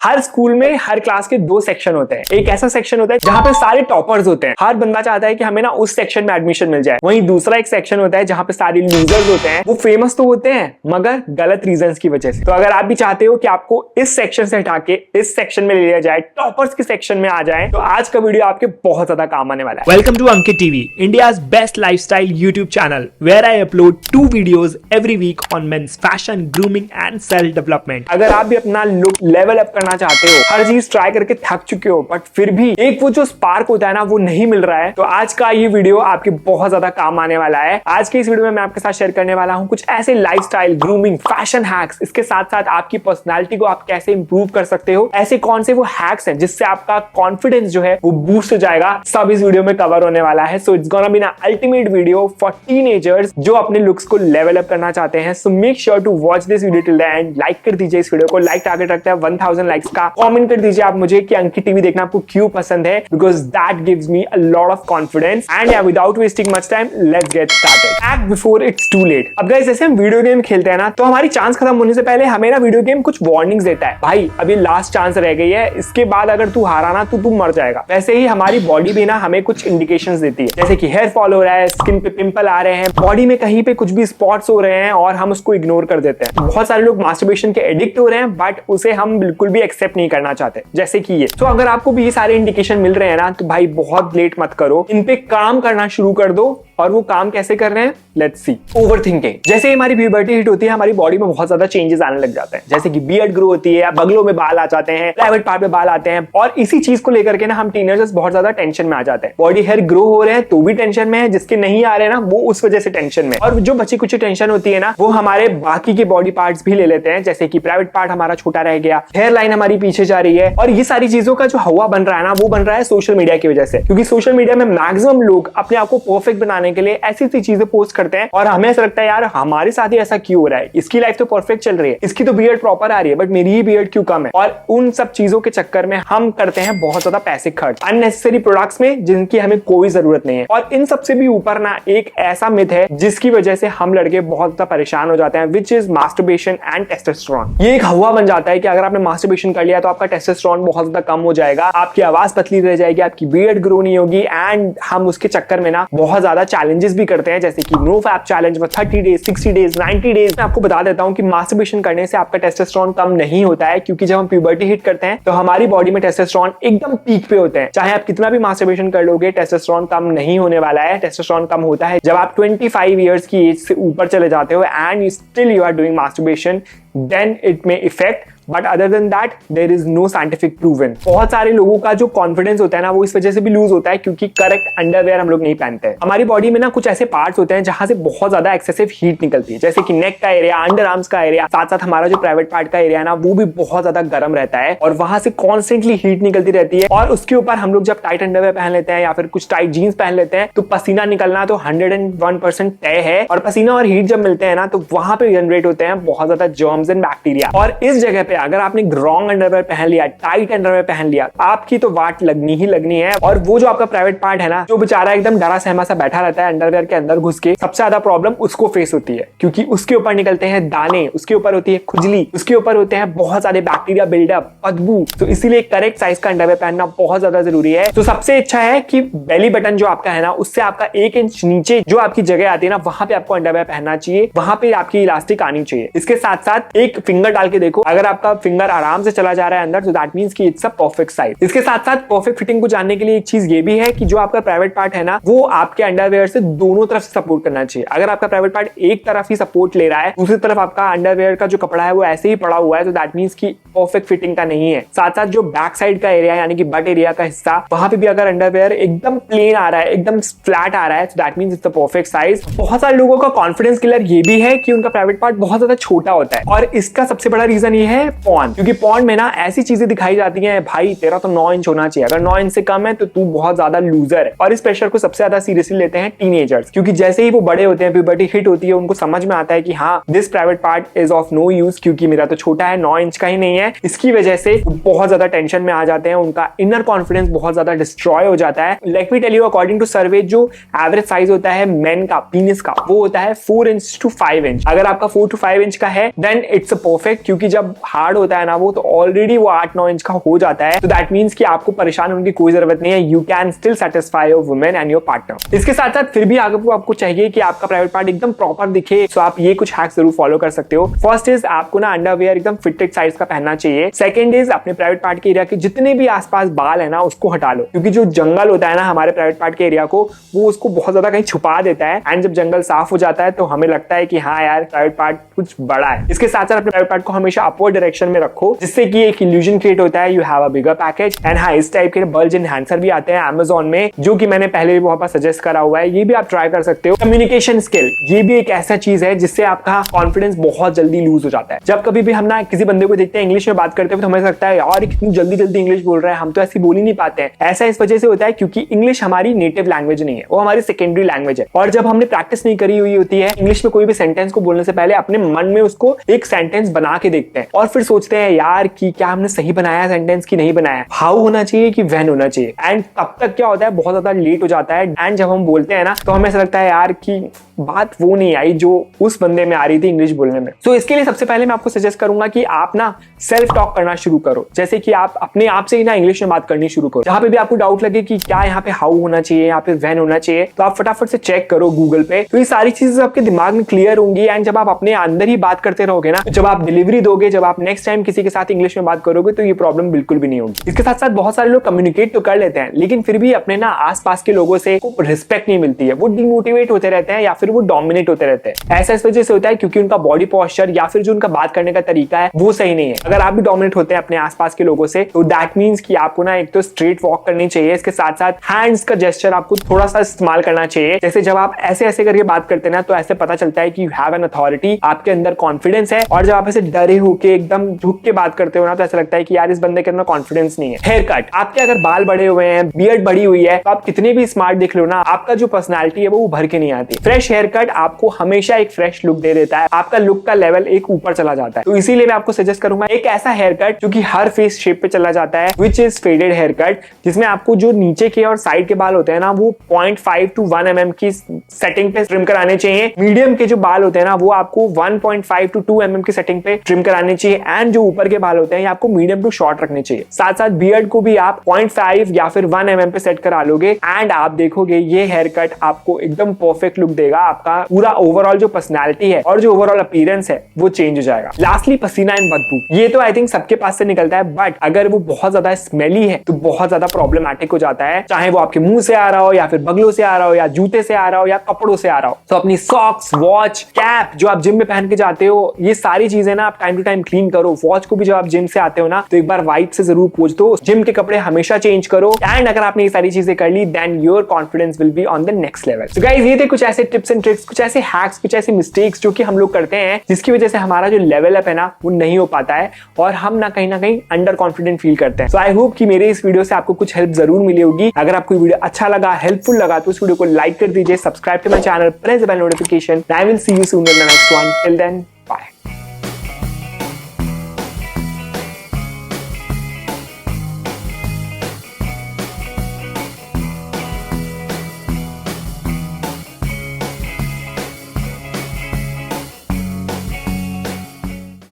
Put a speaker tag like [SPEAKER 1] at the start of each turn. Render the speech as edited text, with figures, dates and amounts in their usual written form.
[SPEAKER 1] हर school में हर class के दो सेक्शन होते हैं। एक ऐसा सेक्शन होता है जहाँ पे सारे टॉपर्स होते हैं, हर बंदा चाहता है कि हमें ना उस सेक्शन में एडमिशन मिल जाए। वहीं दूसरा एक सेक्शन होता है जहाँ पे सारे लूजर्स होते हैं, वो फेमस तो होते हैं मगर गलत रीजंस की वजह से। तो अगर आप भी चाहते हो कि आपको इस सेक्शन से हटा के इस सेक्शन में ले लिया जाए, टॉपर्स के सेक्शन में आ जाए, तो आज का वीडियो आपके बहुत ज्यादा काम आने वाला है।
[SPEAKER 2] Welcome to Ankit TV, India's best lifestyle YouTube channel, where I upload 2 videos every week on men's fashion, grooming and self development.
[SPEAKER 1] अगर आप भी अपना लुक लेवल अप करना चाहते हो, हर चीज ट्राई करके थक चुके हो, बट फिर भी एक वो जो स्पार्क होता है ना वो नहीं मिल रहा है, तो आज का ये वीडियो आपके बहुत ज्यादा काम आने वाला है। आज के इस वीडियो में मैं आपके साथ शेयर करने वाला हूँ कुछ ऐसे लाइफस्टाइल, ग्रूमिंग, फैशन हैक्स, इसके साथ साथ आपकी पर्सनालिटी को आप कैसे इंप्रूव कर सकते हो, ऐसे कौन से वो हैक्स हैं जिससे आपका कॉन्फिडेंस जो है वो बूस्ट हो जाएगा, सब इस वीडियो में कवर होने वाला है। सो इट्स गोना बी ना अल्टीमेट वीडियो फॉर टीनेजर्स जो अपने लुक्स को लेवल अप करना चाहते हैं। So make sure to watch this video till the end. Like कर दीजिए इस वीडियो को, लाइक टारगेट रखता है 1000 लाइक्स का। कमेंट कर दीजिए आप मुझे कि अंकित टीवी देखना आपको क्यों पसंद है, because that gives me a lot of confidence. And या without wasting much time, let's get started. Act before it's too late. अब गाइस जैसे हम वीडियो गेम खेलते हैं ना, तो हमारी चांस खत्म होने से पहले हमें ना वीडियो गेम कुछ वार्निंग्स देता है, भाई अभी लास्ट चांस रह गई है, इसके बाद अगर तू हारा ना तो तू मर जाएगा। वैसे ही हमारी बॉडी भी ना हमें कुछ इंडिकेशंस देती है, जैसे कि हेयर फॉल हो रहा है, स्किन पे पिंपल आ रहे हैं, बॉडी में कहीं पे कुछ भी स्पॉट्स हो रहे हैं और हम उसको इग्नोर कर देते हैं। बहुत सारे लोग मास्टरबेशन के एडिक्ट हो रहे हैं, बट उसे हम बिल्कुल भी एक्सेप्ट नहीं करना चाहते, जैसे कि ये। तो अगर आपको भी ये सारे इंडिकेशन मिल रहे हैं ना, तो भाई बहुत लेट मत करो, इन पे काम करना शुरू कर दो। और वो काम कैसे कर रहे हैं, लेट्स सी। ओवरथिंकिंग। जैसे ही हमारी प्यूबर्टी हिट होती है, हमारी बॉडी में बहुत ज्यादा चेंजेस आने लग जाते हैं, जैसे कि बियर्ड ग्रो होती है, बगलों में बाल आ जाते हैं, प्राइवेट पार्ट में बाल आते हैं, और इसी चीज को लेकर के ना हम टीनेजर्स बहुत ज्यादा टेंशन में आ जाते हैं। बॉडी हेयर ग्रो हो रहे हैं तो भी टेंशन में है, जिसके नहीं आ रहे हैं ना वो उस वजह से टेंशन में। और जो बची कुछ टेंशन होती है ना, वो हमारे बाकी के बॉडी पार्ट्स भी ले लेते हैं, जैसे कि प्राइवेट पार्ट हमारा छोटा रह गया, हेयर लाइन हमारी पीछे जा रही है। और ये सारी चीजों का जो हवा बन रहा है ना, वो बन रहा है सोशल मीडिया की वजह से, क्योंकि सोशल मीडिया में मैक्सिमम लोग अपने आप को परफेक्ट बनाने के लिए ऐसी चीजें पोस्ट करते हैं, और हमें ऐसा लगता है यार हमारे साथ ही ऐसा क्यों हो रहा है, इसकी लाइफ तो परफेक्ट चल रही है, इसकी तो बियर्ड प्रॉपर आ रही है, बट मेरी ही बियर्ड क्यों कम है। और उन सब चीजों के चक्कर में हम करते हैं बहुत ज्यादा पैसे खर्च अननेसेसरी प्रोडक्ट्स में, जिनकी हमें कोई जरूरत नहीं है। और इन सबसे भी ऊपर ना एक ऐसा मिथ है जिसकी वजह से हम लड़के बहुत ज्यादा परेशान हो जाते हैं, which is masturbation and testosterone. ये एक हवा बन जाता है कि अगर आपने मास्टरबेशन कर लिया तो आपका टेस्टोस्टेरोन बहुत ज्यादा कम हो जाएगा, आपकी आवाज पतली रह जाएगी, आपकी बियर्ड ग्रो नहीं होगी। एंड हम उसके चक्कर में ना बहुत ज्यादा चैलेंजेस भी करते हैं, जैसे कि नो फैप चैलेंज में 30 डेज, 60 डेज, 90 डेज। मैं आपको बता देता हूं कि मास्टरबेशन करने से आपका टेस्टोस्टेरोन कम नहीं होता है, क्योंकि जब हम प्यूबर्टी हिट करते हैं तो हमारी बॉडी में टेस्टोस्टेरोन एकदम पीक पे होते हैं। चाहे आप कितना भी मास्टरबेशन कर लोगे, टेस्टोस्टेरोन कम नहीं होने वाला है। टेस्टोस्टेरोन कम होता है जब आप 25 इयर्स की एज से ऊपर चले जाते हो and still you are doing masturbation, then it may effect, but other than that there is no scientific proven. बहुत सारे लोगों का जो कॉन्फिडेंस होता है ना, वो इस वजह से भी लूज होता है क्योंकि करेक्ट अंडरवेयर हम लोग नहीं पहनते हैं। हमारी बॉडी में ना कुछ ऐसे पार्ट्स होते हैं जहां से बहुत ज्यादा एक्सेसिव हीट निकलती है, जैसे कि नेक का एरिया, अंडर आर्म्स का एरिया, साथ साथ हमारा जो प्राइवेट पार्ट का एरिया है ना, वो भी बहुत ज्यादा गर्म रहता है और वहां से कॉन्स्टेंटली हीट निकलती रहती है। और उसके ऊपर हम लोग जब टाइट अंडरवेयर पहन लेते हैं या फिर कुछ टाइट जीन्स पहन लेते हैं, तो पसीना निकलना तो 101% तय है। और पसीना और हीट जब मिलते हैं ना, तो वहां पे जनरेट होते हैं बहुत ज्यादा जर्म्स एंड बैक्टीरिया। और इस जगह पे अगर आपने रॉन्ग अंडरवेयर पहन लिया, टाइट अंडरवेयर पहन लिया, आपकी तो वाट लगनी ही लगनी है। और वो जो आपका प्राइवेट पार्ट है ना, जो बेचारा एकदम डरा सहमा सा बैठा रहता है अंडरवेयर के अंदर घुस के, सबसे ज्यादा प्रॉब्लम उसको फेस होती है, क्योंकि उसके ऊपर निकलते हैं दाने, उसके ऊपर होती है खुजली, उसके ऊपर होते हैं बहुत सारे बैक्टीरिया बिल्डअप, बदबू। तो इसीलिए करेक्ट साइज का अंडरवेयर पहनना बहुत ज्यादा जरूरी है। तो सबसे अच्छा है कि बेली बटन जो आपका है ना, उससे आपका 1 इंच नीचे जो आपकी जगह आती है ना, वहां पे आपको अंडरवेयर पहनना चाहिए, वहां पे आपकी इलास्टिक आनी चाहिए। इसके साथ साथ एक फिंगर डाल के देखो, अगर आपका फिंगर आराम से चला जा रहा है अंदर, तो दैट मींस कि इट्स अ परफेक्ट साइज। इसके साथ साथ परफेक्ट फिटिंग को जानने के लिए एक चीज ये भी है कि जो आपका प्राइवेट पार्ट है ना, वो आपके अंडरवेयर से दोनों तरफ से सपोर्ट करना चाहिए। अगर आपका प्राइवेट पार्ट एक तरफ ही सपोर्ट ले रहा है, दूसरी तरफ आपका अंडरवेयर का जो कपड़ा है वो ऐसे ही पड़ा हुआ है, तो दैट मींस कि परफेक्ट फिटिंग का नहीं है। साथ साथ जो बैक साइड का एरिया यानी कि बट एरिया का हिस्सा, वहां पे भी अगर अंडरवेयर एकदम प्लेन आ रहा है, एकदम फ्लैट आ रहा है, तो that means it's the perfect size. बहुत सारे लोगों का कॉन्फिडेंस किलर ये भी है कि उनका प्राइवेट पार्ट बहुत ज्यादा छोटा होता है, और इसका सबसे बड़ा रीजन ये है पॉर्न, क्योंकि पॉर्न में ना ऐसी चीजें दिखाई जाती हैं, भाई तेरा तो 9 इंच होना चाहिए, अगर 9 इंच से कम है तो तू बहुत ज्यादा लूजर है। और इस प्रेशर को सबसे ज्यादा सीरियसली लेते हैं टीनेजर्स, क्योंकि जैसे ही वो बड़े होते हैं, प्यूबर्टी हिट होती है, उनको समझ में आता है कि हाँ, this private part is of no use, क्योंकि मेरा तो छोटा है, 9 इंच का ही नहीं है, है, इसकी वजह से बहुत ज्यादा टेंशन में आ जाते हैं, उनका इनर कॉन्फिडेंस बहुत ज्यादा डिस्ट्रॉय हो जाता है। Let me tell you, according to survey, जो एवरेज साइज होता है मेन का पीनिस का, वो होता है 4 इंच to 5 इंच। अगर आपका 4 to 5 इंच का है देन इट्स परफेक्ट, क्योंकि जब हार्ड होता है ना वो, तो ऑलरेडी वो 8-9 इंच का हो जाता है। तो दैट मींस कि आपको परेशान होने की कोई जरूरत नहीं है, you can still satisfy your women and your partner. इसके साथ साथ फिर भी आगे आपको चाहिए कि आपका प्राइवेट पार्ट एकदम प्रॉपर दिखे, तो आप ये कुछ हैक्स जरूर फॉलो कर सकते हो। फर्स्ट इज आपको ना अंडरवेयर एकदम फिटेड साइज का पहनना चाहिए। सेकंड इज अपने प्राइवेट पार्ट के एरिया के जितने भी आसपास बाल है ना उसको हटा लो, क्योंकि जो जंगल होता है ना हमारे प्राइवेट पार्ट के एरिया को, वो उसको बहुत ज्यादा कहीं छुपा देता है। एंड जब जंगल साफ हो जाता है तो हमें लगता है कि हाँ यार प्राइवेट पार्ट कुछ बड़ा है। इसके साथ साथ अपने प्राइवेट पार्ट को हमेशा अपवर्ड डायरेक्शन में रखो, जिससे कि एक इल्यूजन क्रिएट होता है you have a bigger package. And हाँ, इस टाइप के बल्ज एनहांसर भी आते हैं Amazon में, जो कि मैंने पहले भी वहां पर सजेस्ट करा हुआ है, ये भी आप ट्राई कर सकते हो। कम्युनिकेशन स्किल, ये भी एक ऐसा चीज है जिससे आपका कॉन्फिडेंस बहुत जल्दी लूज हो जाता है। जब कभी भी हम ना किसी बंदे को देखते हैं इंग्लिश में बात करते हुए, तो हमें लगता है यार कितनी जल्दी जल्दी इंग्लिश बोल रहा है, हम तो ऐसी बोल ही नहीं पाते हैं। ऐसा इस वजह से होता है क्योंकि इंग्लिश हमारी नेटिव लैंग्वेज नहीं है, वो हमारी सेकेंडरी लैंग्वेज है। और जब हमने प्रैक्टिस नहीं करी हुई होती है इंग्लिश में कोई भी सेंटेंस को बोलने से पहले, अपने मन में उसको एक सेंटेंस बना के देखते हैं और फिर सोचते हैं यार कि क्या हमने सही बनाया सेंटेंस की नहीं बनाया, हाउ होना चाहिए कि व्हेन होना चाहिए। एंड तब तक क्या होता है, बहुत ज्यादा लेट हो जाता है। एंड जब हम बोलते हैं ना तो हमें ऐसा लगता है यार कि बात वो नहीं आई जो उस बंदे में आ रही थी इंग्लिश बोलने में। तो इसके लिए सबसे पहले मैं आपको सजेस्ट करूंगा कि आप ना सेल्फ टॉक करना शुरू करो। जैसे कि आप अपने आप से ही ना इंग्लिश में बात करनी शुरू करो। जहां पे भी आपको डाउट लगे कि क्या यहाँ पे हाउ होना चाहिए, यहाँ पे व्हेन होना चाहिए, तो आप फटाफट से चेक करो गूगल पे। तो ये सारी चीजें आपके दिमाग में क्लियर होंगी। एंड जब आप अपने अंदर ही बात करते रहोगे ना, जब आप डिलीवरी दोगे, जब आप नेक्स्ट टाइम किसी के साथ इंग्लिश में बात करोगे, तो ये प्रॉब्लम बिल्कुल भी नहीं होगी। इसके साथ साथ बहुत सारे लोग कम्युनिकेट तो कर लेते हैं, लेकिन फिर भी अपने ना आसपास के लोगों से रिस्पेक्ट नहीं मिलती है। वो डिमोटिवेट होते रहते हैं या फिर वो डोमिनेट होते रहते हैं। ऐसा इस वजह से होता है क्योंकि उनका बॉडी पोस्चर या फिर जो उनका बात करने का तरीका है वो सही नहीं है। अगर आप भी डोमिनेट होते हैं अपने आसपास के लोगों से, तो दैट मींस कि आपको ना एक तो स्ट्रेट वॉक करनी चाहिए। इसके साथ साथ हैंड्स का जेस्चर आपको थोड़ा सा इस्तेमाल करना चाहिए। जैसे जब आप ऐसे ऐसे करके बात करते हैं ना, तो ऐसे पता चलता है कि यू हैव एन अथॉरिटी, आपके अंदर कॉन्फिडेंस है। और जब आप ऐसे डरे होके एकदम झुक के बात करते हो ना, तो ऐसा लगता है कि यार इस बंदे के अंदर कॉन्फिडेंस नहीं है। हेयर कट, आपके अगर बाल बड़े हुए हैं, बियर्ड बड़ी हुई है, तो आप कितने भी स्मार्ट दिख लो ना, आपका जो पर्सनैलिटी है वो उभर के नहीं आती। फ्रेश हेयर कट आपको हमेशा एक फ्रेश लुक दे देता है, आपका लुक का लेवल एक ऊपर चला जाता है। तो इसीलिए मैं आपको सजेस्ट करूंगा एक ऐसा हेयर कट जो कि हर फेस शेप पे चला जाता है, which is faded hair cut, जिसमें आपको जो नीचे के और साइड के बाल होते हैं ना, वो 0.5 to 1 mm की सेटिंग पे ट्रिम कराने चाहिए। मीडियम के जो बाल होते हैं ना, वो आपको 1.5 to 2 mm की सेटिंग पे ट्रिम कराने चाहिए। एंड जो ऊपर के बाल होते हैं, ये आपको मीडियम टू शॉर्ट रखने चाहिए। साथ साथ बियर्ड को भी आप 0.5 या फिर 1 mm पे सेट करा लोगे, एंड आप देखोगे ये हेयर कट आपको एकदम परफेक्ट लुक देगा। आपका पूरा ओवरऑल जो पर्सनैलिटी है और जो ओवरऑल अपीयरेंस है वो चेंज हो जाएगा। लास्टली, पसीना एंड बदबू, ये तो आई थिंक सबके पास से निकलता है, बट अगर वो बहुत ज्यादा स्मेली है तो बहुत ज्यादा प्रॉब्लमैटिक हो जाता है। चाहे वो आपके मुंह से आ रहा हो या फिर बगलों से आ रहा हो या जूते से आ रहा हो या कपड़ों से आ रहा हो। तो अपनी सॉक्स, वॉच, कैप जो आप जिम में पहन के जाते हो, ये सारी चीजें ना आप टाइम टू टाइम क्लीन करो। वॉच को भी जब आप जिम से आते हो ना, तो एक बार वाइप से जरूर पोंछ दो। जिम के कपड़े हमेशा चेंज करो। एंड अगर आपने ये सारी चीजें कर ली, then your confidence will be on the next level. So guys, ये थे कुछ ऐसे टिप्स एंड ट्रिक्स, कुछ ऐसे हैक्स, कुछ ऐसे मिस्टेक्स जो कि हम लोग करते हैं, जिसकी वजह से हमारा जो लेवल अप है ना वो नहीं हो पाता है और हम ना कहीं अंडर कॉन्फिडेंट फील करते हैं। सो आई होप कि मेरे इस वीडियो से आपको कुछ हेल्प जरूर मिली होगी। अगर आपको वीडियो अच्छा लगा, हेल्पफुल लगा, तो इस वीडियो को लाइक कर दीजिए, subscribe to my channel, press the bell notification. I will see you soon in the next one. Till then,